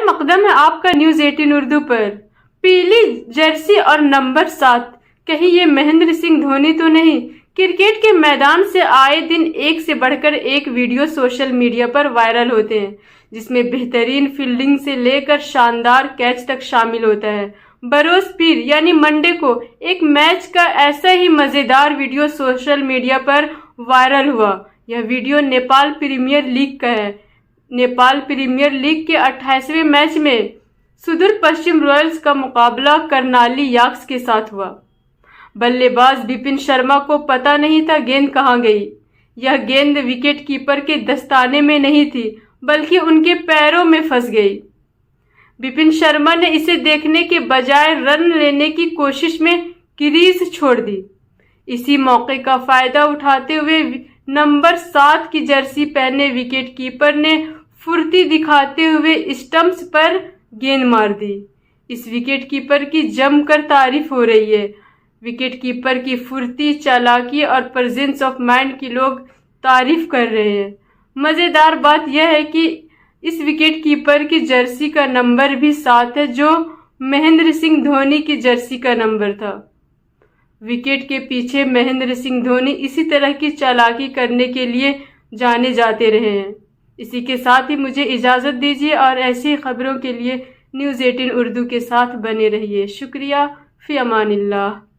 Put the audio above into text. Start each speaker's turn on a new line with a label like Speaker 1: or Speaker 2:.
Speaker 1: मकदम है आपका न्यूज़ 18 उर्दू पर। पीली जर्सी और नंबर 7, कहीं ये महेंद्र सिंह धोनी तो नहीं? क्रिकेट के मैदान से आए दिन एक से बढ़कर एक वीडियो सोशल मीडिया पर वायरल होते हैं, जिसमें बेहतरीन फील्डिंग से लेकर शानदार कैच तक शामिल होता है। बरोज पीर यानी मंडे को एक मैच का ऐसा ही मजेदार वीडियो सोशल मीडिया पर वायरल हुआ। यह वीडियो नेपाल प्रीमियर लीग का है। नेपाल प्रीमियर लीग के 28वें मैच में सुदूर पश्चिम रॉयल्स का मुकाबला करनाली याक्स के साथ हुआ। बल्लेबाज विपिन शर्मा को पता नहीं था गेंद कहां गई। यह गेंद विकेट कीपर के दस्ताने में नहीं थी, बल्कि उनके पैरों में फंस गई। विपिन शर्मा ने इसे देखने के बजाय रन लेने की कोशिश में क्रीज छोड़ दी। इसी मौके का फायदा उठाते हुए नंबर 7 की जर्सी पहने विकेट कीपर ने फुर्ती दिखाते हुए स्टंप्स पर गेंद मार दी। इस विकेट कीपर की जमकर तारीफ हो रही है। विकेट कीपर की फुर्ती, चालाकी और प्रेजेंस ऑफ माइंड की लोग तारीफ कर रहे हैं। मजेदार बात यह है कि इस विकेट कीपर की जर्सी का नंबर भी 7 है, जो महेंद्र सिंह धोनी की जर्सी का नंबर था। विकेट के पीछे महेंद्र सिंह धोनी इसी तरह की चालाकी करने के लिए जाने जाते रहे हैं। इसी के साथ ही मुझे इजाज़त दीजिए और ऐसी खबरों के लिए न्यूज़ 18 उर्दू के साथ बने रहिए। शुक्रिया। फ़ी अमानिल्लाह।